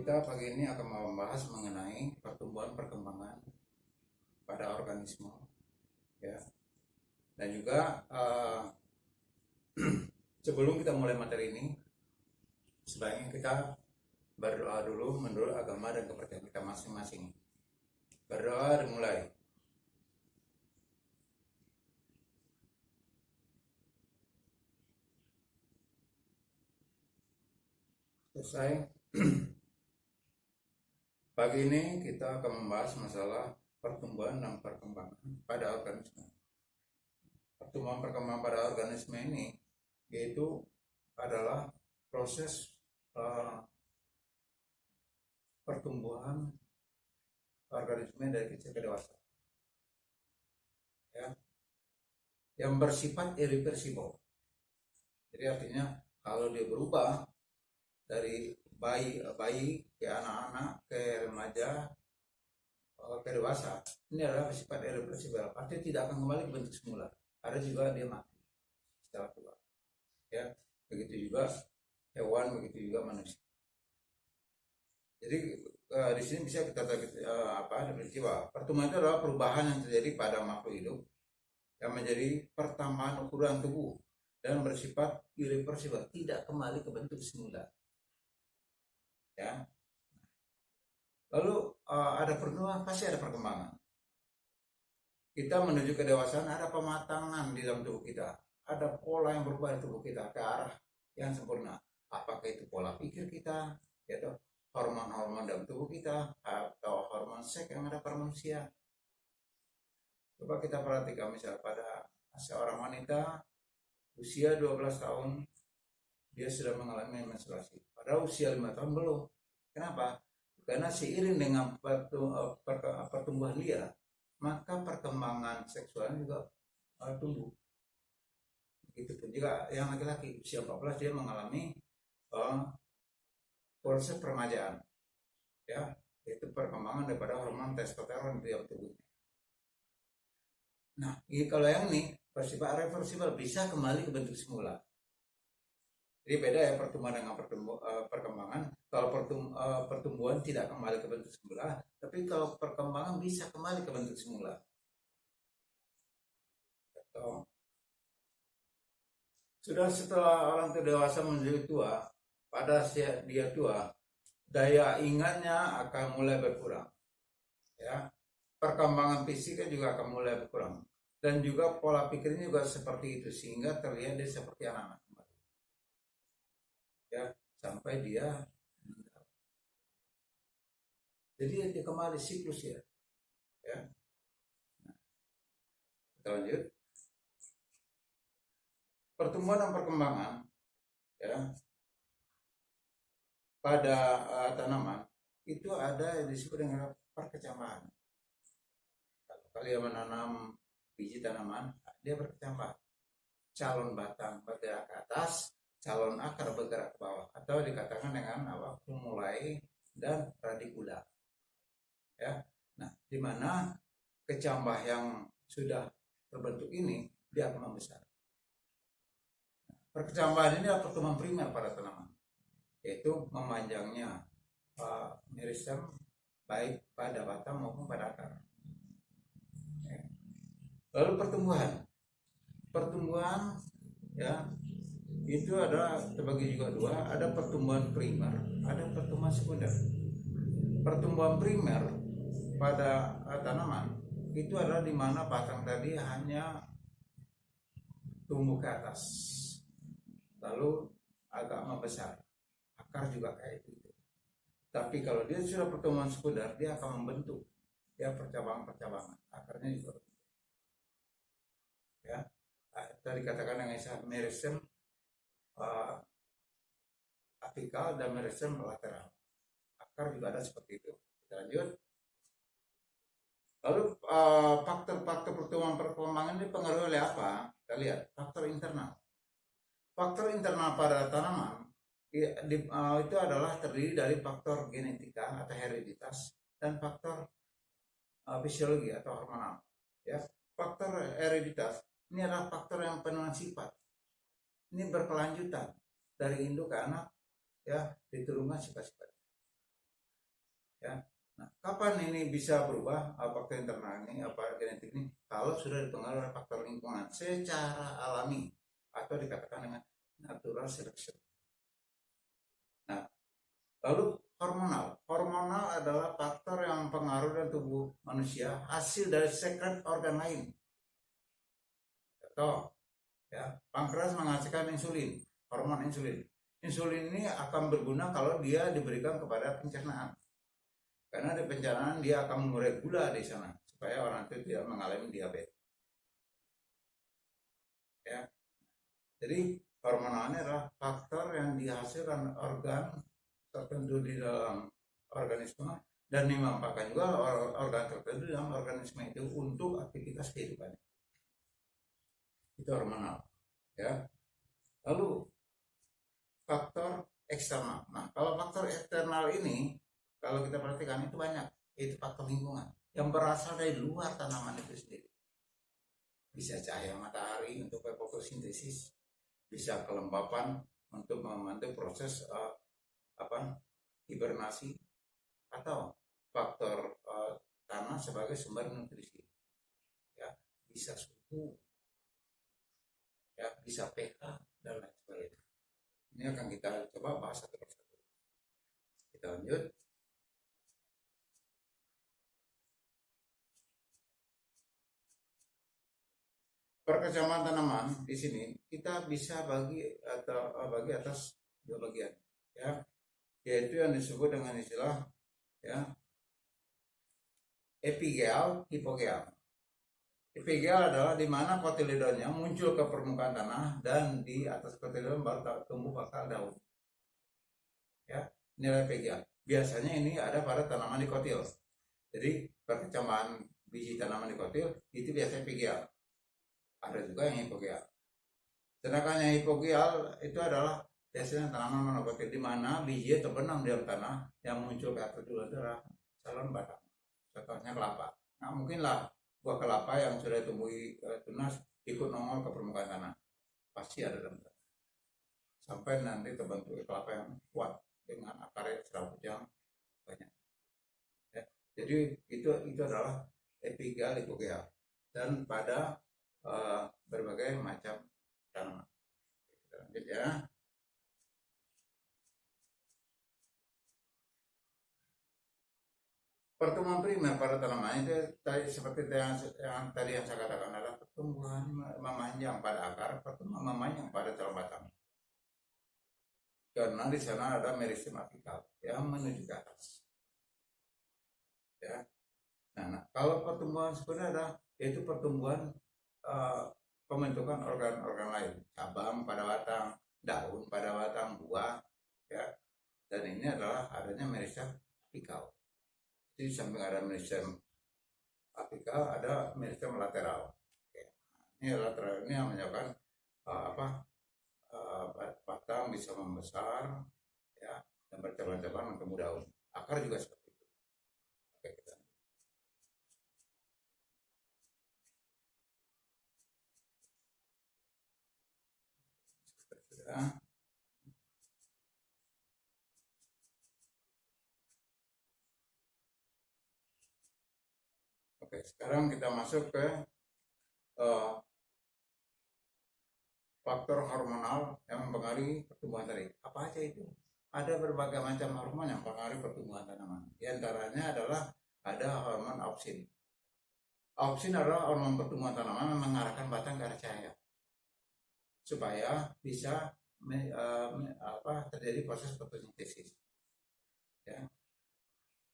kita pagi ini akan membahas mengenai pertumbuhan perkembangan pada organisme, ya. Dan juga sebelum kita mulai materi ini, sebaiknya kita berdoa dulu menurut agama dan kepercayaan kita masing-masing. Berdoa dan mulai. Selesai. Pagi ini kita akan membahas masalah pertumbuhan dan perkembangan pada organisme. Pertumbuhan perkembangan pada organisme ini yaitu adalah proses pertumbuhan organisme dari kecil ke dewasa, ya, yang bersifat irreversible. Jadi artinya kalau dia berubah dari bayi ke anak-anak, ke remaja, ke dewasa, ini adalah bersifat irreversible. Artinya tidak akan kembali ke bentuk semula. Ada juga dia mati setelah tua, ya. Begitu juga hewan, begitu juga manusia. Jadi di sini bisa kita definisi bahwa pertumbuhan itu adalah perubahan yang terjadi pada makhluk hidup yang menjadi pertambahan ukuran tubuh dan bersifat irreversible, tidak kembali ke bentuk semula, ya. Lalu ada pertumbuhan, pasti ada perkembangan. Kita menuju kedewasaan, ada pematangan di dalam tubuh kita, ada pola yang berubah di tubuh kita ke arah yang sempurna. Apakah itu pola pikir kita, yaitu hormon-hormon dalam tubuh kita, atau hormon seks yang ada pada manusia. Coba kita perhatikan misalnya pada seorang wanita usia 12 tahun, dia sudah mengalami menstruasi. Pada usia 5 tahun belum. Kenapa? Karena seiring dengan pertumbuhan dia, maka perkembangan seksualnya juga tumbuh. Begitupun juga yang laki-laki usia 14 dia mengalami proses peremajaan, ya, yaitu perkembangan daripada hormon testosteron di dalam tubuhnya. Nah, kalau yang ini bersifat reversible, bisa kembali ke bentuk semula. Jadi beda ya pertumbuhan dengan perkembangan. Kalau pertumbuhan tidak kembali ke bentuk semula, tapi kalau perkembangan bisa kembali ke bentuk semula. Sudah setelah orang itu dewasa menjadi tua, pada saat dia tua, daya ingatnya akan mulai berkurang, ya. Perkembangan fisiknya juga akan mulai berkurang, dan juga pola pikirnya juga seperti itu, sehingga terlihat dia seperti anak-anak, ya, sampai dia meninggal. Jadi dia kembali siklus, ya. Nah, kita lanjut. Pertumbuhan dan perkembangan, ya, pada tanaman itu ada yang disebut dengan perkecambahan. Kalau kalian menanam biji tanaman, dia berkecambah. Calon batang bergerak ke atas, calon akar bergerak ke bawah, atau dikatakan dengan mulai dan radikula, ya. Nah, di mana kecambah yang sudah terbentuk ini dia akan membesar. Perkecambahan ini adalah pertumbuhan primer pada tanaman, yaitu memanjangnya meristem baik pada batang maupun pada akar. Lalu pertumbuhan, ya, itu ada terbagi juga dua, ada pertumbuhan primer, ada pertumbuhan sekunder. Pertumbuhan primer pada tanaman itu adalah di mana batang tadi hanya tumbuh ke atas, lalu agak membesar, akar juga kayak itu. Tapi kalau dia sudah pertumbuhan sekunder, dia akan membentuk, ya, percabangan-percabangan, akarnya juga, ya. Tadi katakan dengan meristem apikal dan meristem lateral. Akar juga ada seperti itu. Kita lanjut. Lalu faktor-faktor pertumbuhan perkembangan ini dipengaruhi oleh apa? Kita lihat faktor internal. Faktor internal pada tanaman itu adalah terdiri dari faktor genetika atau hereditas dan faktor fisiologi atau hormonal, ya. Faktor hereditas ini adalah faktor yang penurunan sifat. Ini berkelanjutan dari induk ke anak, ya, diturunkan sifat-sifatnya. Ya. Nah, kapan ini bisa berubah faktor internal ini, apa genetik ini? Kalau sudah dipengaruhi oleh faktor lingkungan secara alami atau dikatakan dengan natural selection. Nah, lalu hormonal adalah faktor yang mempengaruhi dalam tubuh manusia hasil dari sekret organ lain. Contoh, ya, pankreas menghasilkan insulin, hormon insulin. Insulin ini akan berguna kalau dia diberikan kepada pencernaan. Karena di pencernaan dia akan mengurai gula di sana supaya orang itu tidak mengalami diabetes. Ya. Jadi hormonalnya adalah faktor yang dihasilkan organ tertentu di dalam organisme dan dimanfaatkan juga organ tertentu dalam organisme itu untuk aktivitas kehidupan. Itu hormonal. Ya. Lalu faktor eksternal. Nah, kalau faktor eksternal ini kalau kita perhatikan itu banyak, itu faktor lingkungan yang berasal dari luar tanaman itu sendiri. Bisa cahaya matahari untuk fotosintesis, bisa kelembapan untuk membantu proses hibernasi, atau faktor tanah sebagai sumber nutrisi. Ya, bisa suhu, ya, bisa pH dan lain sebagainya. Ini akan kita coba bahas satu persatu. Kita lanjut. Perkecaman tanaman di sini kita bisa bagi atas dua bagian, ya, yaitu yang disebut dengan istilah, ya, epigeal, hipogeal. Epigeal adalah di mana kotiledonnya muncul ke permukaan tanah dan di atas kotiledon baru tumbuh bakal daun. Ya, nilai epigeal. Biasanya ini ada pada tanaman dikotil. Jadi perkecaman biji tanaman dikotil itu biasanya epigeal. Ada juga yang hipogeal. Sedangkan yang hipogeal itu adalah biasanya tanaman monokotil di mana biji terbenam di dalam tanah yang muncul ke atas dulu adalah calon batang. Contohnya kelapa. Nah, mungkinlah buah kelapa yang sudah tumbuhi tunas ikut nongol ke permukaan tanah. Pasti ada dalam tanah. Sampai nanti terbentuk kelapa yang kuat dengan akar serabut yang banyak. Ya. Jadi itu adalah epigeal, hipogeal. Dan pada berbagai macam tanaman. Kita lanjut, ya. Pertumbuhan primer pada tanaman itu seperti yang tadi yang saya katakan adalah pertumbuhan memanjang pada akar, pertumbuhan memanjang pada calon batang. Karena di sana ada meristem apikal yang menuju ke atas. Ya. Nah, kalau pertumbuhan sebenarnya adalah yaitu pertumbuhan pembentukan organ-organ lain, cabang pada batang, daun pada batang, buah, ya. Dan ini adalah adanya meristem apikal. Jadi samping ada meristem apikal, ada meristem lateral. Oke. Ini lateral ini yang menyebabkan batang bisa membesar, ya, dan bercabang-cabang menemu daun. Akar juga seperti itu. Oke, kita. Oke, sekarang kita masuk ke faktor hormonal yang mempengaruhi pertumbuhan tadi. Apa aja itu? Ada berbagai macam hormon yang mempengaruhi pertumbuhan tanaman. Di antaranya adalah ada hormon aupsin. Aupsin adalah hormon pertumbuhan tanaman yang mengarahkan batang ke arah cahaya supaya bisa terjadi proses fotosintesis. Ya.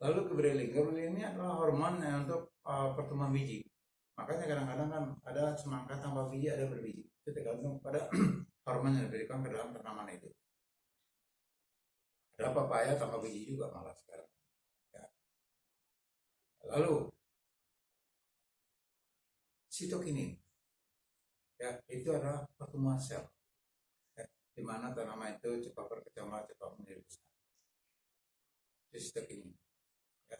Lalu Gibberellin ini adalah hormon untuk pertumbuhan biji. Makanya kadang-kadang kan ada semangka tanpa biji, ada berbiji. Itu tergantung pada hormon yang diberikan ke dalam tanaman itu. Ada papaya tanpa biji juga malah sekarang. Ya. Lalu sitokinin, ya, itu adalah pertumbuhan sel, ya, di mana tanaman itu cepat berkembang, cepat menjadi besar. Itu sitokinin. Ya.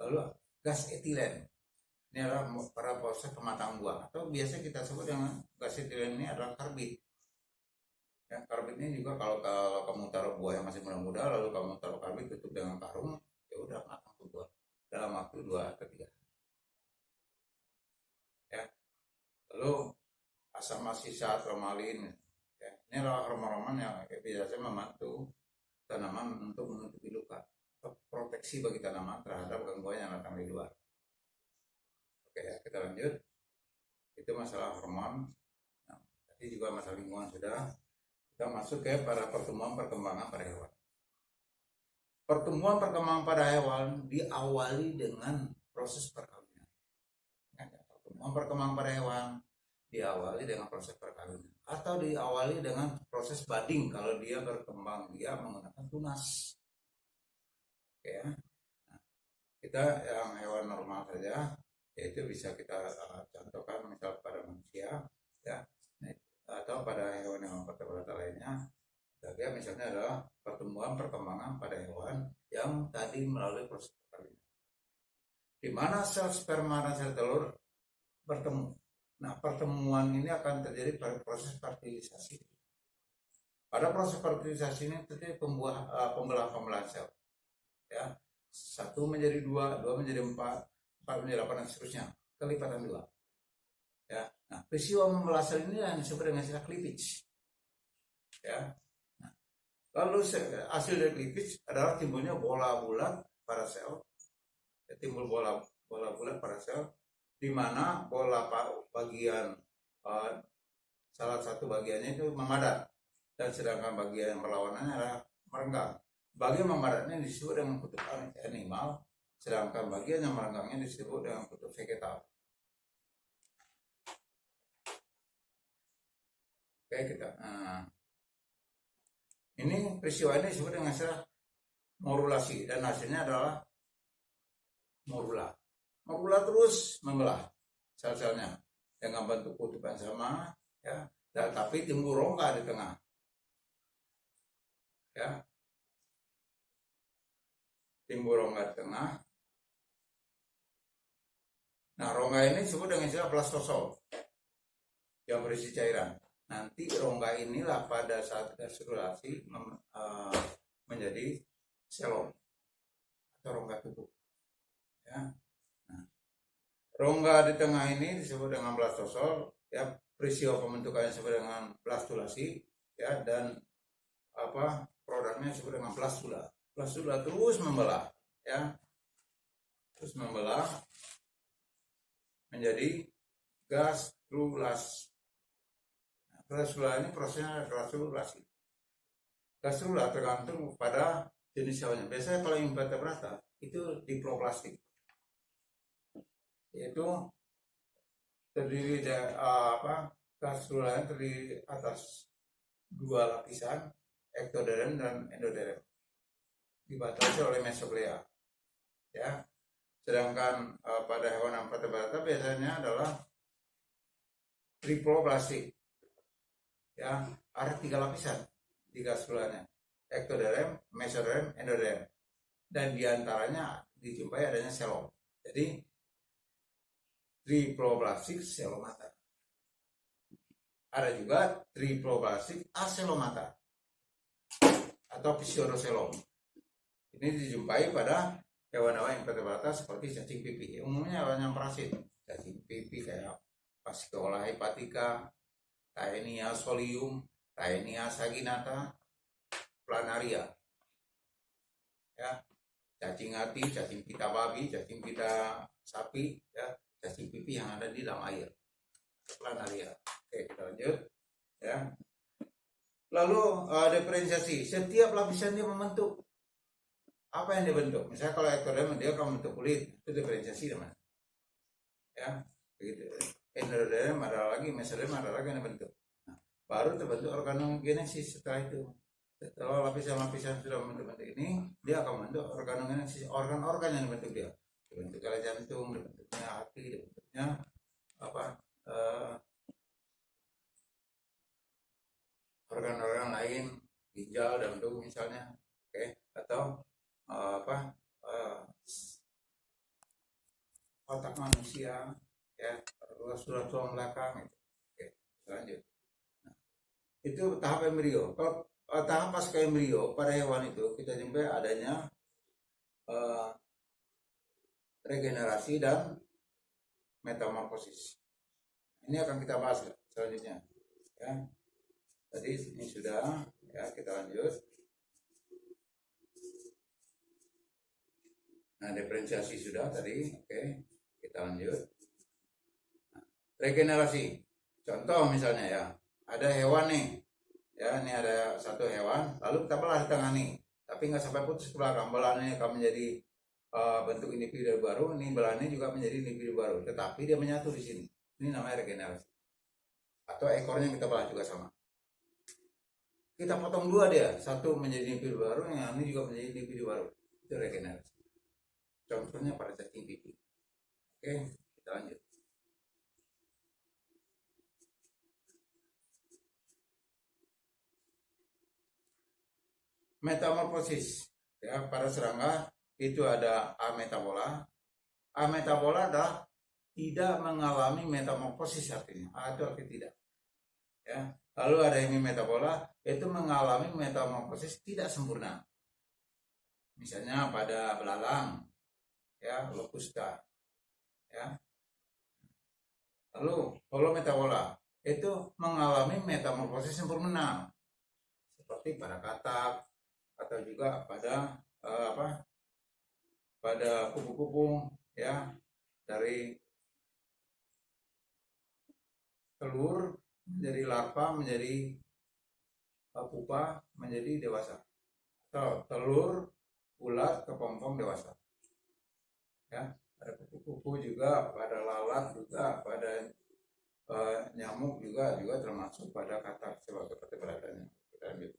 Lalu gas etilen, ini adalah pada proses pematang buah, atau biasa kita sebut dengan gas etilen ini adalah karbid. Ya, karbid ini juga kalau kamu taruh buah yang masih muda-muda, lalu kamu taruh karbid tutup dengan karung, ya udah matang tubuh dalam waktu 2 atau 3 hari. Ya. Lalu asam asisat, formalin, ya. Ini adalah hormon-hormon yang biasanya membantu tanaman untuk menutupi luka, proteksi bagi tanaman terhadap gangguan yang datang di luar. Oke ya, kita lanjut. Itu masalah hormon. Nah, tadi juga masalah lingkungan sudah. Kita masuk ke pada pertumbuhan perkembangan pada hewan. Pertumbuhan perkembangan pada hewan diawali dengan proses perkawinan. Pertumbuhan perkembangan pada hewan diawali dengan proses perkawinan atau diawali dengan proses budding kalau dia berkembang, dia menggunakan tunas. Oke ya. Nah, kita yang hewan normal saja, yaitu bisa kita contohkan misal pada manusia ya, atau pada hewan-hewan vertebrata lainnya. Dia misalnya adalah pertumbuhan perkembangan pada hewan yang tadi melalui proses perkawinan, di mana sel sperma dan sel telur bertemu. Nah, pertemuan ini akan terjadi pada proses fertilisasi. Pada proses fertilisasi ini terjadi pembelahan sel. Ya, 1 menjadi 2, 2 menjadi 4, 4 menjadi 8 dan seterusnya. Kelipatan 2. Ya, nah peristiwa membelah sel ini yang disebut dengan istilah cleavage. Ya. Nah, lalu hasil dari cleavage adalah timbulnya bola bulat pada sel. Ya, timbul bola bulat pada sel, di mana bola bagian salah satu bagiannya itu memadat dan sedangkan bagian yang berlawanannya adalah merenggang. Bagian memadatnya disebut dengan kutub animal, sedangkan bagian yang merenggangnya disebut dengan kutub vegetal. Oke, kita ini peristiwa ini disebut dengan istilah morulasi dan hasilnya adalah morula. Morula terus membelah sel-selnya dengan bentuk kutub yang sama, ya, tapi timbul rongga di tengah, ya, timbul rongga di tengah. Nah, rongga ini disebut dengan istilah blastosol yang berisi cairan. Nanti rongga inilah pada saat gastrulasi menjadi selom atau rongga tubuh, ya. Rongga di tengah ini disebut dengan blastosol, ya, peristiwa pembentukannya disebut dengan blastulasi, ya, dan produknya disebut dengan blastula. Blastula terus membelah, ya, terus membelah menjadi gastrulasi. Nah, gastrula ini prosesnya gastrulasi. Gastrula tergantung pada jenis hewannya. Biasanya kalau yang vertebrata itu diploplastik, yaitu terdiri dari gastrula terdiri atas 2 lapisan, ektoderm dan endoderm, dibatasi oleh mesoglea, ya. Sedangkan pada hewan vertebrata biasanya adalah triploplastik, ya, ada 3 lapisan di gastrulanya, ektoderm, mesoderm, endoderm, dan diantaranya dijumpai adanya selom. Jadi triploplastik selomata. Ada juga triploplastik aselomata atau pseudoselom. Ini dijumpai pada hewan-hewan yang vertebrata seperti cacing pipi. Umumnya hewan yang parasit, cacing pipi kayak Fasciola hepatica, Taenia solium, Taenia saginata, planaria. Ya, cacing hati, cacing pita babi, cacing pita sapi, ya, cacing pipi yang ada di dalam air, planaria. Oke, kita lanjut, ya. Lalu diferensiasi, setiap lapisan dia membentuk apa yang dibentuk. Misalnya kalau ektoderm dia akan membentuk kulit, itu diferensiasi teman, ya, begitu. Endoderm ada lagi, mesoderm ada lagi yang dibentuk. Nah, baru terbentuk organogenesis. Setelah itu, setelah lapisan-lapisan sudah membentuk ini, dia akan membentuk organogenesis, organ-organ yang dibentuk dia. Dibentuk oleh jantung, dibentuknya hati, dibentuknya organ-organ lain, ginjal dan tubuh misalnya, oke, atau otak manusia, ya, surat tulang belakang, oke, lanjut. Nah, itu tahap embrio. Kalau tahap pasca embrio pada hewan itu kita jumpai adanya eh, regenerasi dan metamorfosis. Ini akan kita bahas selanjutnya. Ya, tadi ini sudah, ya kita lanjut. Nah, diferensiasi sudah tadi, oke, kita lanjut. Nah, regenerasi, contoh misalnya ya, ada hewan nih, ya ini ada satu hewan, lalu kita belah di tengah nih, tapi nggak sampai putus ke belakang, belahnya akan menjadi bentuk individu baru, ini belahnya juga menjadi individu baru, tetapi dia menyatu di sini. Ini namanya regenerasi. Atau ekornya kita belah juga sama. Kita potong dua dia, satu menjadi individu baru, yang ini juga menjadi individu baru. Itu regenerasi. Contohnya pada cacing pipih. Oke, kita lanjut. Metamorfosis. Ya, pada serangga itu ada ametabola. Ametabola adalah tidak mengalami metamorfosis artinya, atau tidak. Ya. Lalu ada hemimetabola, itu mengalami metamorfosis tidak sempurna. Misalnya pada belalang, ya, locusta, ya. Lalu holometabola itu mengalami metamorfosis sempurna, seperti pada katak atau juga pada pada kupu-kupu, ya, dari telur menjadi larva, menjadi pupa, menjadi dewasa, atau telur ulat ke kepompong dewasa. Ya, pada kupu-kupu juga, pada lalat juga, pada nyamuk juga termasuk pada katak seperti beradanya. Kita lanjut.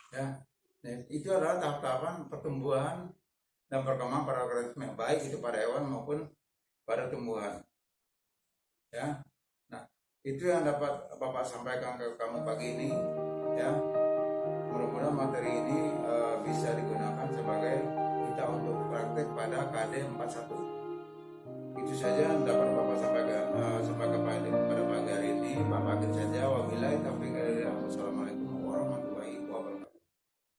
Ya, itu adalah tahap-tahapan pertumbuhan dan perkembangan pada organisme, baik itu pada hewan maupun pada tumbuhan. Ya, nah itu yang dapat Bapak sampaikan ke kamu pagi ini. Ya, mudah-mudahan materi ini bisa digunakan sebagai kita untuk praktek pada KD 41. Itu saja yang dapat Bapak sampaikan pada pagi hari ini. Bapak akhir saja. Wabillahi taufiq.